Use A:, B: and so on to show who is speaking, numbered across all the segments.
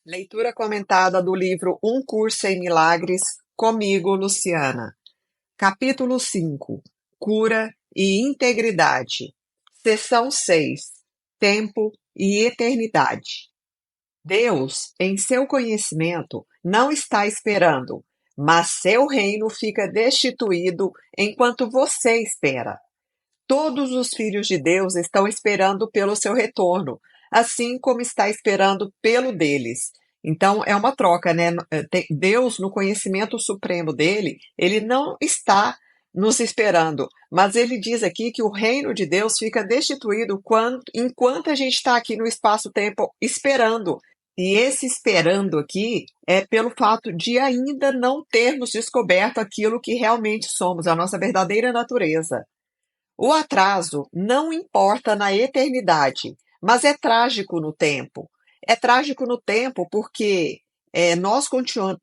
A: Leitura comentada do livro Um Curso em Milagres, comigo, Luciana. Capítulo 5. Cura e Integridade. Seção 6. Tempo e Eternidade. Deus, em seu conhecimento, não está esperando, mas seu reino fica destituído enquanto você espera. Todos os filhos de Deus estão esperando pelo seu retorno, assim como está esperando pelo deles. Então, é uma troca, né? Deus, no conhecimento supremo dele, ele não está nos esperando, mas ele diz aqui que o reino de Deus fica destituído enquanto a gente está aqui no espaço-tempo esperando. E esse esperando aqui é pelo fato de ainda não termos descoberto aquilo que realmente somos, a nossa verdadeira natureza. O atraso não importa na eternidade, mas é trágico no tempo. É trágico no tempo porque nós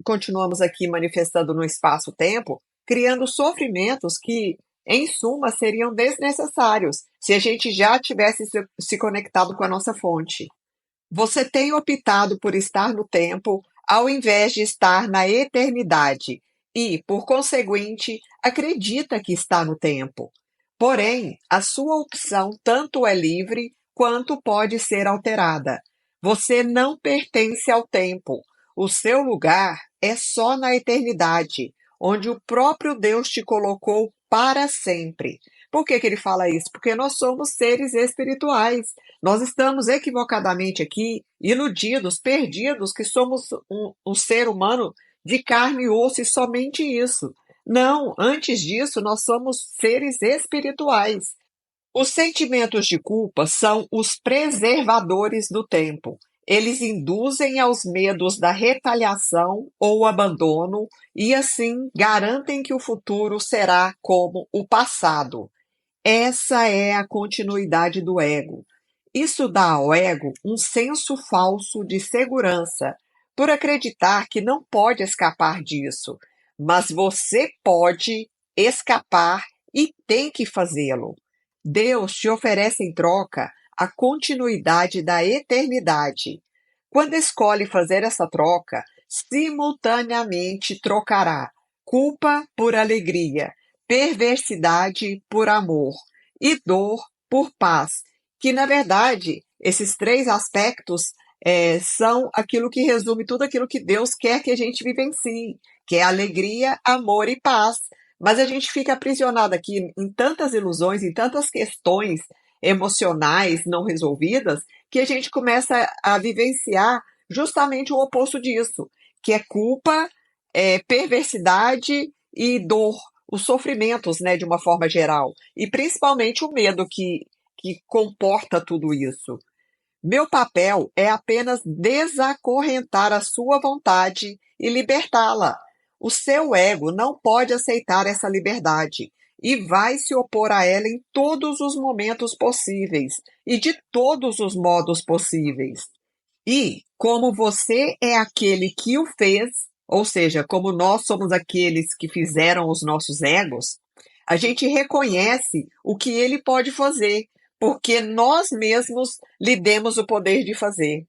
A: continuamos aqui manifestando no espaço-tempo, criando sofrimentos que, em suma, seriam desnecessários se a gente já tivesse se conectado com a nossa fonte. Você tem optado por estar no tempo ao invés de estar na eternidade e, por conseguinte, acredita que está no tempo. Porém, a sua opção tanto é livre quanto pode ser alterada. Você não pertence ao tempo. O seu lugar é só na eternidade, onde o próprio Deus te colocou para sempre. Por que ele fala isso? Porque nós somos seres espirituais. Nós estamos equivocadamente aqui, iludidos, perdidos, que somos um ser humano de carne e osso e somente isso. Não, antes disso, nós somos seres espirituais. Os sentimentos de culpa são os preservadores do tempo. Eles induzem aos medos da retaliação ou abandono e, assim, garantem que o futuro será como o passado. Essa é a continuidade do ego. Isso dá ao ego um senso falso de segurança, por acreditar que não pode escapar disso. Mas você pode escapar e tem que fazê-lo. Deus te oferece em troca a continuidade da eternidade. Quando escolhe fazer essa troca, simultaneamente trocará culpa por alegria, perversidade por amor e dor por paz, que na verdade esses três aspectos são aquilo que resume tudo aquilo que Deus quer que a gente vivencie, que é alegria, amor e paz. Mas a gente fica aprisionado aqui em tantas ilusões, em tantas questões emocionais não resolvidas, que a gente começa a vivenciar justamente o oposto disso, que é culpa, perversidade e dor, os sofrimentos, né, de uma forma geral, e principalmente o medo que comporta tudo isso. Meu papel é apenas desacorrentar a sua vontade e libertá-la. O seu ego não pode aceitar essa liberdade e vai se opor a ela em todos os momentos possíveis e de todos os modos possíveis. E, como você é aquele que o fez, ou seja, como nós somos aqueles que fizeram os nossos egos, a gente reconhece o que ele pode fazer, porque nós mesmos lhe demos o poder de fazer.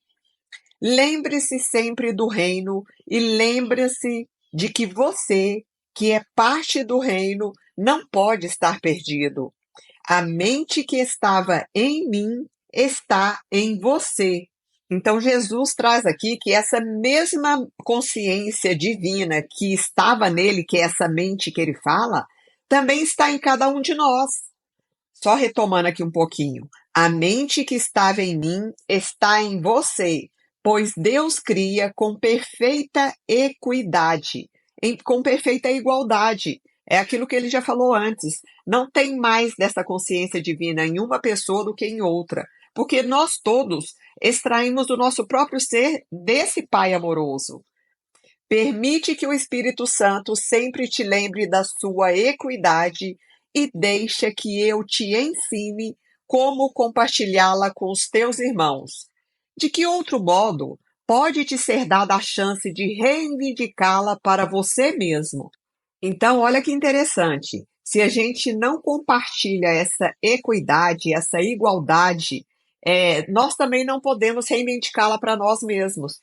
A: Lembre-se sempre do reino e lembre-se de que você, que é parte do reino, não pode estar perdido. A mente que estava em mim está em você. Então, Jesus traz aqui que essa mesma consciência divina que estava nele, que é essa mente que ele fala, também está em cada um de nós. Só retomando aqui um pouquinho. A mente que estava em mim está em você, pois Deus cria com perfeita equidade, com perfeita igualdade. É aquilo que ele já falou antes. Não tem mais dessa consciência divina em uma pessoa do que em outra, porque nós todos extraímos do nosso próprio ser desse Pai amoroso. Permite que o Espírito Santo sempre te lembre da sua equidade e deixa que eu te ensine como compartilhá-la com os teus irmãos. De que outro modo pode te ser dada a chance de reivindicá-la para você mesmo? Então, olha que interessante. Se a gente não compartilha essa equidade, essa igualdade, nós também não podemos reivindicá-la para nós mesmos.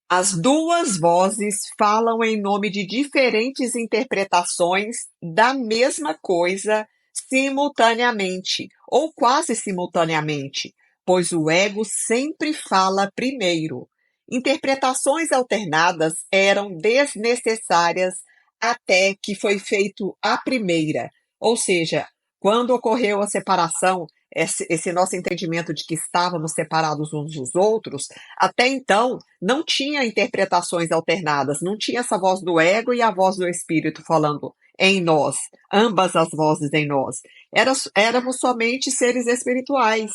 A: As duas vozes falam em nome de diferentes interpretações da mesma coisa simultaneamente, ou quase simultaneamente, pois o ego sempre fala primeiro. Interpretações alternadas eram desnecessárias até que foi feito a primeira, ou seja, quando ocorreu a separação, esse nosso entendimento de que estávamos separados uns dos outros, até então não tinha interpretações alternadas, não tinha essa voz do ego e a voz do espírito falando em nós, ambas as vozes em nós. Éramos somente seres espirituais,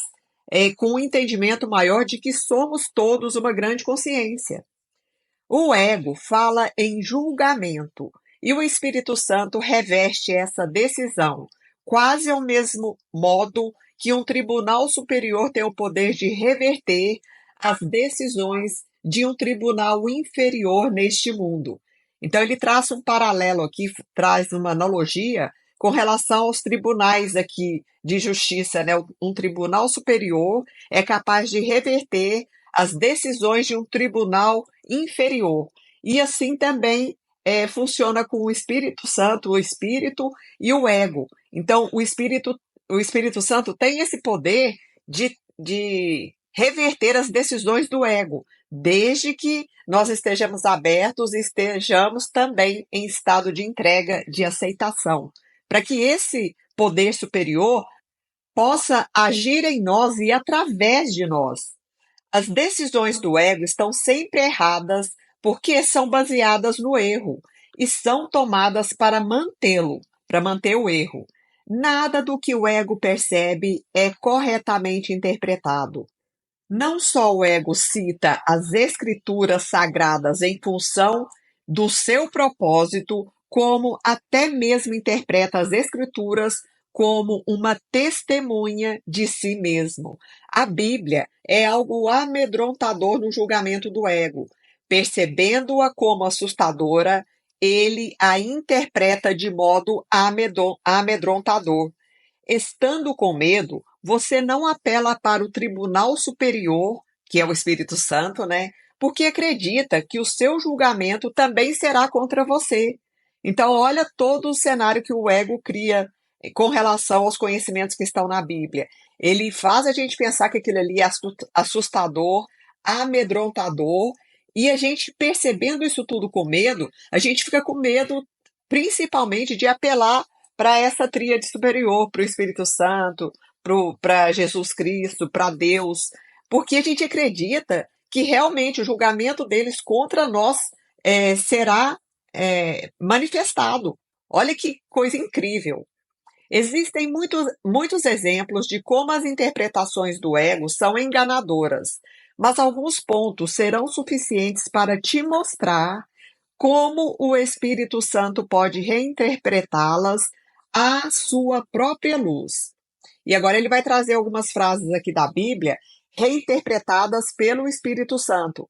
A: com um entendimento maior de que somos todos uma grande consciência. O ego fala em julgamento e o Espírito Santo reveste essa decisão, quase ao mesmo modo que um tribunal superior tem o poder de reverter as decisões de um tribunal inferior neste mundo. Então, ele traça um paralelo aqui, traz uma analogia com relação aos tribunais aqui de justiça, né? Um tribunal superior é capaz de reverter as decisões de um tribunal inferior. E assim também funciona com o Espírito Santo, o Espírito e o ego. Então, o Espírito Santo tem esse poder de reverter as decisões do ego, desde que nós estejamos abertos e estejamos também em estado de entrega, de aceitação, para que esse poder superior possa agir em nós e através de nós. As decisões do ego estão sempre erradas porque são baseadas no erro e são tomadas para mantê-lo, para manter o erro. Nada do que o ego percebe é corretamente interpretado. Não só o ego cita as escrituras sagradas em função do seu propósito, como até mesmo interpreta as escrituras como uma testemunha de si mesmo. A Bíblia é algo amedrontador no julgamento do ego. Percebendo-a como assustadora, ele a interpreta de modo amedrontador. Estando com medo, você não apela para o tribunal superior, que é o Espírito Santo, né? Porque acredita que o seu julgamento também será contra você. Então, olha todo o cenário que o ego cria com relação aos conhecimentos que estão na Bíblia. Ele faz a gente pensar que aquilo ali é assustador, amedrontador, e a gente percebendo isso tudo com medo, a gente fica com medo principalmente de apelar para essa tríade superior, para o Espírito Santo, para Jesus Cristo, para Deus, porque a gente acredita que realmente o julgamento deles contra nós será manifestado. Olha que coisa incrível. Existem muitos exemplos de como as interpretações do ego são enganadoras, mas alguns pontos serão suficientes para te mostrar como o Espírito Santo pode reinterpretá-las à sua própria luz. E agora ele vai trazer algumas frases aqui da Bíblia reinterpretadas pelo Espírito Santo.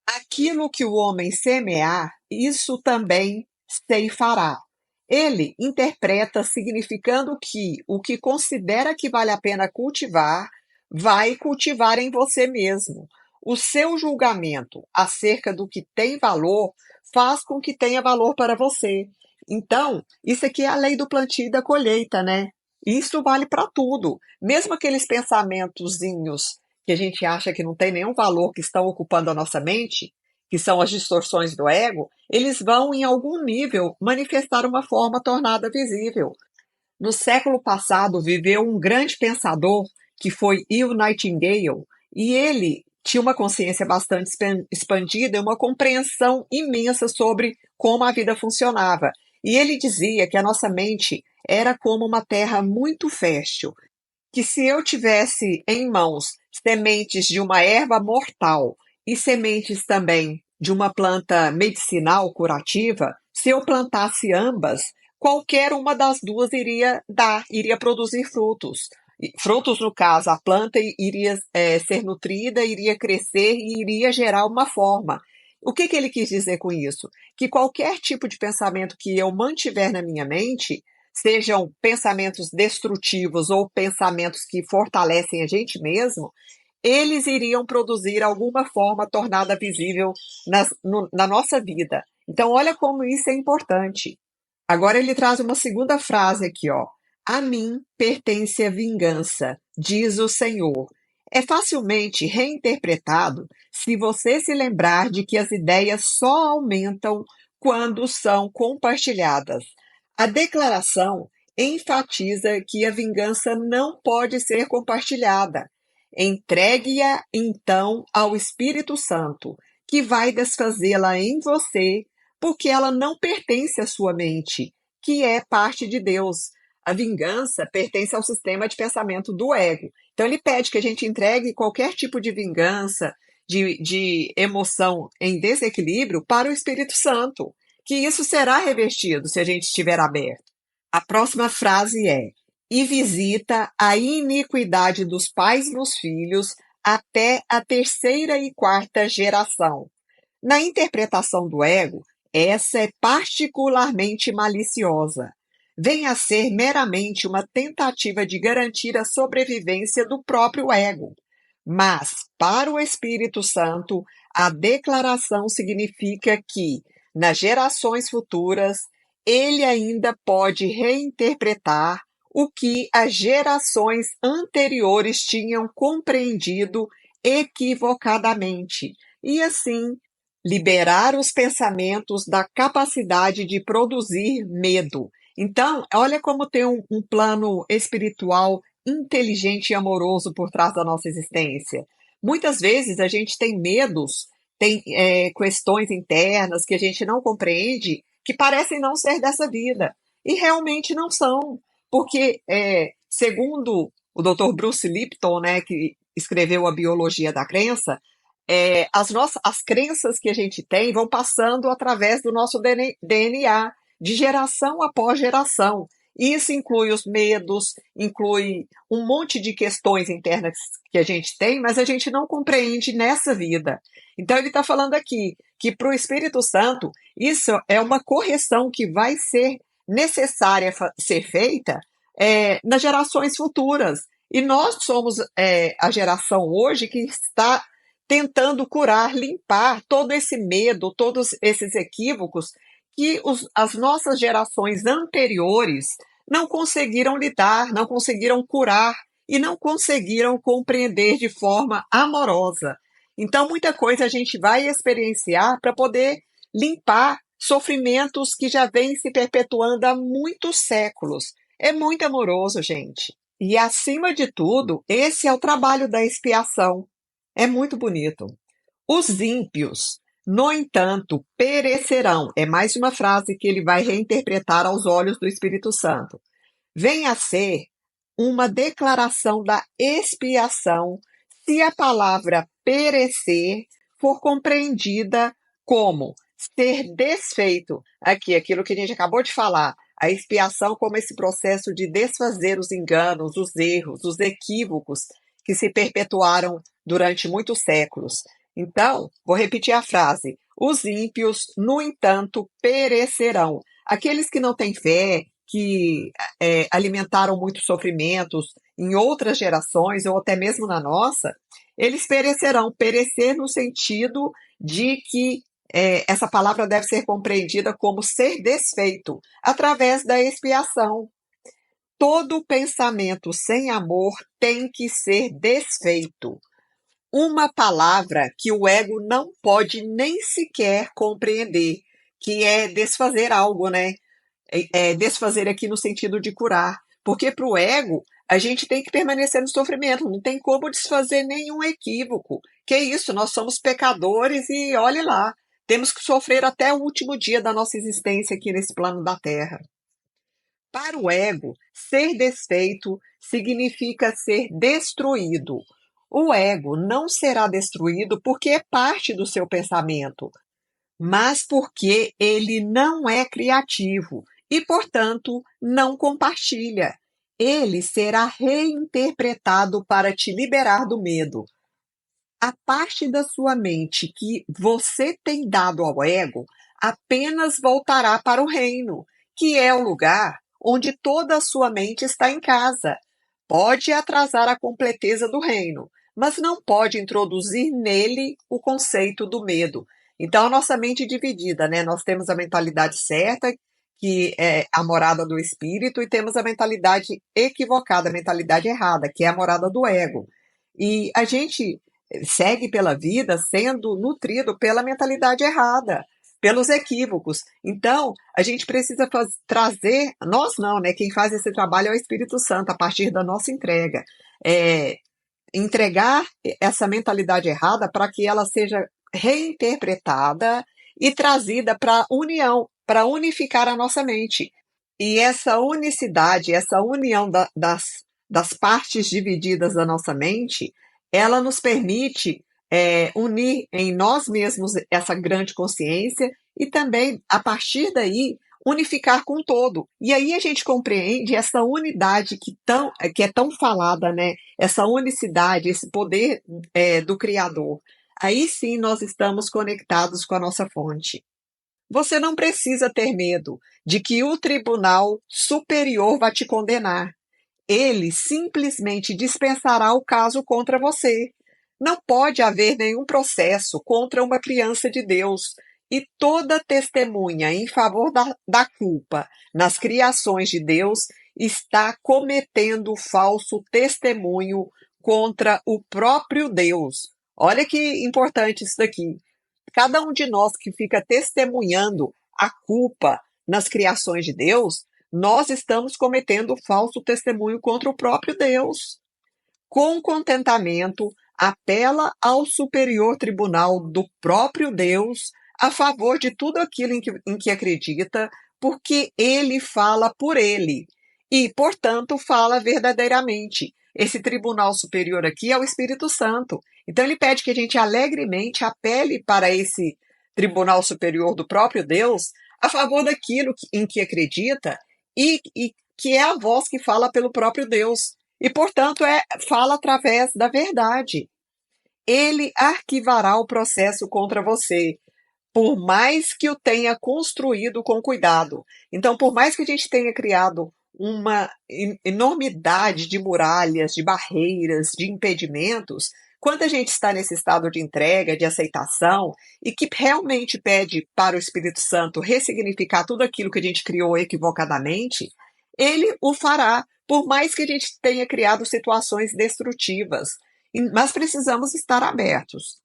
A: Aquilo que o homem semear, isso também ceifará. Ele interpreta significando que o que considera que vale a pena cultivar, vai cultivar em você mesmo. O seu julgamento acerca do que tem valor faz com que tenha valor para você. Então, isso aqui é a lei do plantio e da colheita, né? Isso vale para tudo. Mesmo aqueles pensamentozinhos que a gente acha que não tem nenhum valor, que estão ocupando a nossa mente, que são as distorções do ego, eles vão, em algum nível, manifestar uma forma tornada visível. No século passado, viveu um grande pensador, que foi Earl Nightingale, e ele tinha uma consciência bastante expandida e uma compreensão imensa sobre como a vida funcionava. E ele dizia que a nossa mente era como uma terra muito fértil, que se eu tivesse em mãos sementes de uma erva mortal e sementes também de uma planta medicinal curativa, se eu plantasse ambas, qualquer uma das duas iria produzir frutos. Frutos, no caso, a planta iria ser nutrida, iria crescer e iria gerar uma forma. O que ele quis dizer com isso? Que qualquer tipo de pensamento que eu mantiver na minha mente, sejam pensamentos destrutivos ou pensamentos que fortalecem a gente mesmo, eles iriam produzir alguma forma tornada visível na nossa vida. Então, olha como isso é importante. Agora ele traz uma segunda frase aqui, ó. A mim pertence a vingança, diz o Senhor. É facilmente reinterpretado se você se lembrar de que as ideias só aumentam quando são compartilhadas. A declaração enfatiza que a vingança não pode ser compartilhada. Entregue-a, então, ao Espírito Santo, que vai desfazê-la em você, porque ela não pertence à sua mente, que é parte de Deus. A vingança pertence ao sistema de pensamento do ego. Então, ele pede que a gente entregue qualquer tipo de vingança, de emoção em desequilíbrio para o Espírito Santo, que isso será revertido se a gente estiver aberto. A próxima frase é: e visita a iniquidade dos pais nos filhos até a terceira e quarta geração. Na interpretação do ego, essa é particularmente maliciosa. Vem a ser meramente uma tentativa de garantir a sobrevivência do próprio ego. Mas, para o Espírito Santo, a declaração significa que, nas gerações futuras, ele ainda pode reinterpretar o que as gerações anteriores tinham compreendido equivocadamente, e assim liberar os pensamentos da capacidade de produzir medo. Então, olha como tem um plano espiritual inteligente e amoroso por trás da nossa existência. Muitas vezes a gente tem medos, tem questões internas que a gente não compreende, que parecem não ser dessa vida. E realmente não são. Porque, segundo o Dr. Bruce Lipton, né, que escreveu A Biologia da Crença, as crenças que a gente tem vão passando através do nosso DNA, de geração após geração. Isso inclui os medos, inclui um monte de questões internas que a gente tem, mas a gente não compreende nessa vida. Então, ele está falando aqui que para o Espírito Santo, isso é uma correção que vai ser necessária ser feita nas gerações futuras. E nós somos a geração hoje que está tentando curar, limpar todo esse medo, todos esses equívocos que as nossas gerações anteriores não conseguiram lidar, não conseguiram curar e não conseguiram compreender de forma amorosa. Então, muita coisa a gente vai experienciar para poder limpar sofrimentos que já vêm se perpetuando há muitos séculos. É muito amoroso, gente. E, acima de tudo, esse é o trabalho da expiação. É muito bonito. Os ímpios, no entanto, perecerão. É mais uma frase que ele vai reinterpretar aos olhos do Espírito Santo. Vem a ser uma declaração da expiação se a palavra perecer for compreendida como ser desfeito. Aqui, aquilo que a gente acabou de falar. A expiação como esse processo de desfazer os enganos, os erros, os equívocos que se perpetuaram durante muitos séculos. Então, vou repetir a frase: os ímpios, no entanto, perecerão. Aqueles que não têm fé, que alimentaram muitos sofrimentos em outras gerações, ou até mesmo na nossa, eles perecerão. Perecer no sentido de que essa palavra deve ser compreendida como ser desfeito, através da expiação. Todo pensamento sem amor tem que ser desfeito. Uma palavra que o ego não pode nem sequer compreender, que é desfazer algo, né? Desfazer aqui no sentido de curar. Porque para o ego, a gente tem que permanecer no sofrimento, não tem como desfazer nenhum equívoco. Que isso, nós somos pecadores e olhe lá, temos que sofrer até o último dia da nossa existência aqui nesse plano da Terra. Para o ego, ser desfeito significa ser destruído. O ego não será destruído porque é parte do seu pensamento, mas porque ele não é criativo e, portanto, não compartilha. Ele será reinterpretado para te liberar do medo. A parte da sua mente que você tem dado ao ego apenas voltará para o reino, que é o lugar onde toda a sua mente está em casa. Pode atrasar a completeza do reino, mas não pode introduzir nele o conceito do medo. Então, a nossa mente é dividida, né? Nós temos a mentalidade certa, que é a morada do espírito, e temos a mentalidade equivocada, a mentalidade errada, que é a morada do ego. E a gente segue pela vida sendo nutrido pela mentalidade errada, pelos equívocos. Então, a gente precisa trazer, nós não, né? Quem faz esse trabalho é o Espírito Santo, a partir da nossa entrega. É, entregar essa mentalidade errada para que ela seja reinterpretada e trazida para a união, para unificar a nossa mente. E essa unicidade, essa união das partes divididas da nossa mente, ela nos permite unir em nós mesmos essa grande consciência e também, a partir daí, unificar com o todo. E aí a gente compreende essa unidade que é tão falada, né? Essa unicidade, esse poder do Criador. Aí sim nós estamos conectados com a nossa fonte. Você não precisa ter medo de que o tribunal superior vá te condenar. Ele simplesmente dispensará o caso contra você. Não pode haver nenhum processo contra uma criança de Deus, e toda testemunha em favor da culpa nas criações de Deus está cometendo falso testemunho contra o próprio Deus. Olha que importante isso daqui. Cada um de nós que fica testemunhando a culpa nas criações de Deus, nós estamos cometendo falso testemunho contra o próprio Deus. Com contentamento, apela ao superior tribunal do próprio Deus a favor de tudo aquilo em que acredita, porque ele fala por ele e, portanto, fala verdadeiramente. Esse tribunal superior aqui é o Espírito Santo. Então, ele pede que a gente alegremente apele para esse tribunal superior do próprio Deus a favor daquilo em que acredita e que é a voz que fala pelo próprio Deus. E, portanto, fala através da verdade. Ele arquivará o processo contra você, por mais que o tenha construído com cuidado. Então, por mais que a gente tenha criado uma enormidade de muralhas, de barreiras, de impedimentos, quando a gente está nesse estado de entrega, de aceitação, e que realmente pede para o Espírito Santo ressignificar tudo aquilo que a gente criou equivocadamente, ele o fará, por mais que a gente tenha criado situações destrutivas. Mas precisamos estar abertos.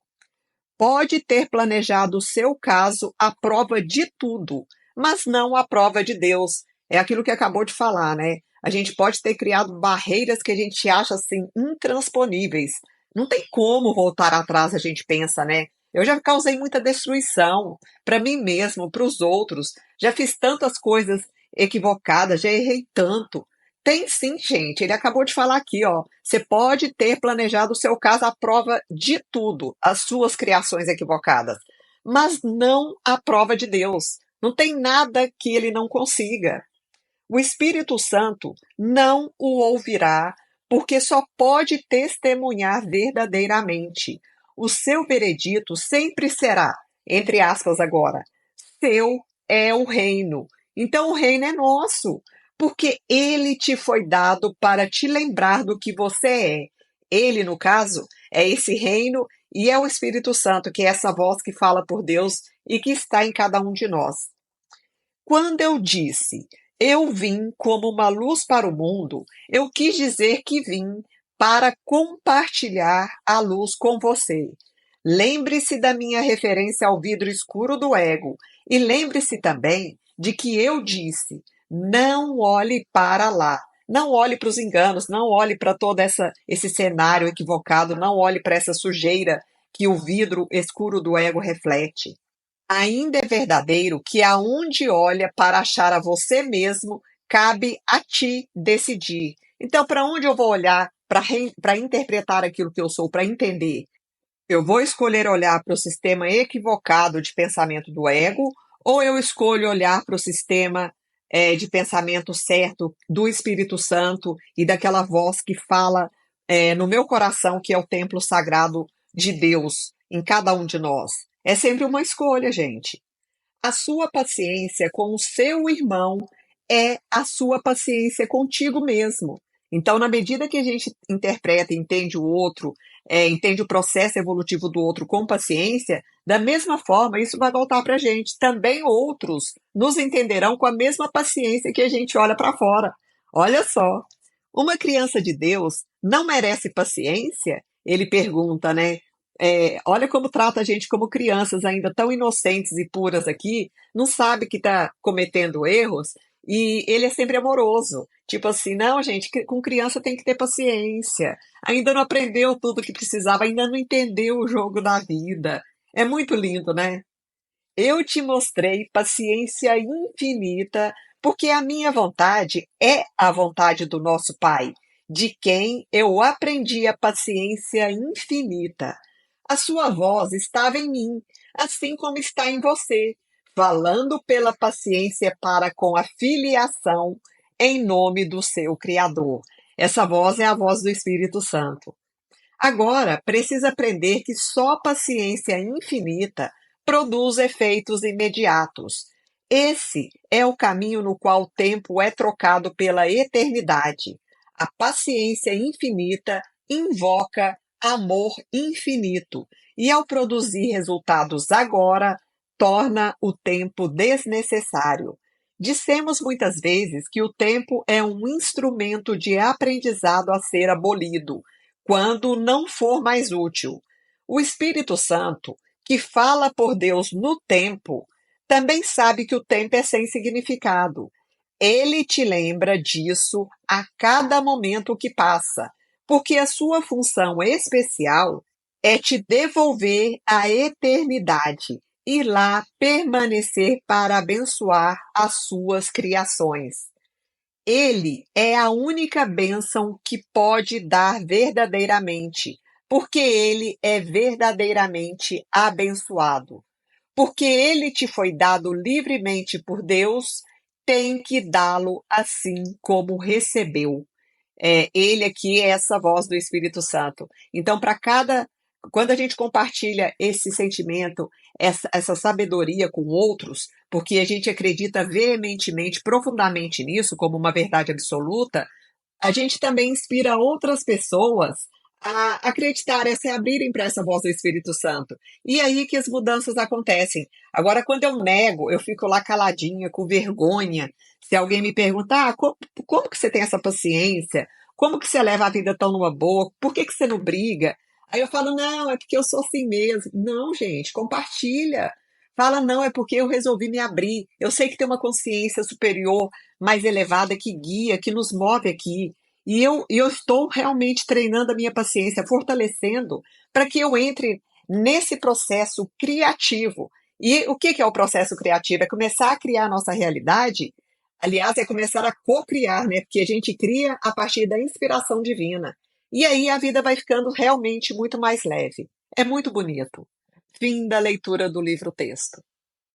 A: Pode ter planejado o seu caso à prova de tudo, mas não à prova de Deus. É aquilo que acabou de falar, né? A gente pode ter criado barreiras que a gente acha assim intransponíveis. Não tem como voltar atrás, a gente pensa, né? Eu já causei muita destruição para mim mesmo, para os outros. Já fiz tantas coisas equivocadas, já errei tanto. Tem sim, gente. Ele acabou de falar aqui, ó. Você pode ter planejado o seu caso à prova de tudo, as suas criações equivocadas, mas não à prova de Deus. Não tem nada que ele não consiga. O Espírito Santo não o ouvirá, porque só pode testemunhar verdadeiramente. O seu veredito sempre será, entre aspas agora, seu é o reino. Então o reino é nosso, porque ele te foi dado para te lembrar do que você é. Ele, no caso, é esse reino e é o Espírito Santo, que é essa voz que fala por Deus e que está em cada um de nós. Quando eu disse, eu vim como uma luz para o mundo, eu quis dizer que vim para compartilhar a luz com você. Lembre-se da minha referência ao vidro escuro do ego e lembre-se também de que eu disse, não olhe para lá. Não olhe para os enganos, não olhe para todo esse cenário equivocado, não olhe para essa sujeira que o vidro escuro do ego reflete. Ainda é verdadeiro que aonde olha para achar a você mesmo, cabe a ti decidir. Então, para onde eu vou olhar para interpretar aquilo que eu sou, para entender? Eu vou escolher olhar para o sistema equivocado de pensamento do ego, ou eu escolho olhar para o sistema de pensamento certo do Espírito Santo e daquela voz que fala no meu coração, que é o templo sagrado de Deus em cada um de nós? É sempre uma escolha, gente. A sua paciência com o seu irmão é a sua paciência contigo mesmo. Então, na medida que a gente interpreta, entende o outro, entende o processo evolutivo do outro com paciência, da mesma forma, isso vai voltar para a gente. Também outros nos entenderão com a mesma paciência que a gente olha para fora. Olha só, uma criança de Deus não merece paciência? Ele pergunta, né? Olha como trata a gente como crianças ainda tão inocentes e puras aqui, não sabe que está cometendo erros, e ele é sempre amoroso. Tipo assim, não, gente, com criança tem que ter paciência. Ainda não aprendeu tudo que precisava, ainda não entendeu o jogo da vida. É muito lindo, né? Eu te mostrei paciência infinita, porque a minha vontade é a vontade do nosso Pai, de quem eu aprendi a paciência infinita. A sua voz estava em mim, assim como está em você, falando pela paciência para com a filiação em nome do seu Criador. Essa voz é a voz do Espírito Santo. Agora, precisa aprender que só paciência infinita produz efeitos imediatos. Esse é o caminho no qual o tempo é trocado pela eternidade. A paciência infinita invoca amor infinito e, ao produzir resultados agora, torna o tempo desnecessário. Dissemos muitas vezes que o tempo é um instrumento de aprendizado a ser abolido quando não for mais útil. O Espírito Santo, que fala por Deus no tempo, também sabe que o tempo é sem significado. Ele te lembra disso a cada momento que passa, porque a sua função especial é te devolver a eternidade e lá permanecer para abençoar as suas criações. Ele é a única bênção que pode dar verdadeiramente, porque ele é verdadeiramente abençoado. Porque ele te foi dado livremente por Deus, tem que dá-lo assim como recebeu. Ele aqui é essa voz do Espírito Santo. Então, quando a gente compartilha esse sentimento, essa sabedoria com outros, porque a gente acredita veementemente, profundamente nisso, como uma verdade absoluta, a gente também inspira outras pessoas a acreditarem, a se abrirem para essa voz do Espírito Santo. E aí que as mudanças acontecem. Agora, quando eu nego, eu fico lá caladinha, com vergonha. Se alguém me perguntar, como que você tem essa paciência? Como que você leva a vida tão numa boa? Por que que você não briga? Aí eu falo, não, é porque eu sou assim mesmo. Não, gente, compartilha. Fala, não, é porque eu resolvi me abrir. Eu sei que tem uma consciência superior, mais elevada, que guia, que nos move aqui. E eu estou realmente treinando a minha paciência, fortalecendo, para que eu entre nesse processo criativo. E o que é o processo criativo? É começar a criar a nossa realidade. Aliás, é começar a co-criar, né? Porque a gente cria a partir da inspiração divina. E aí a vida vai ficando realmente muito mais leve. É muito bonito. Fim da leitura do livro-texto.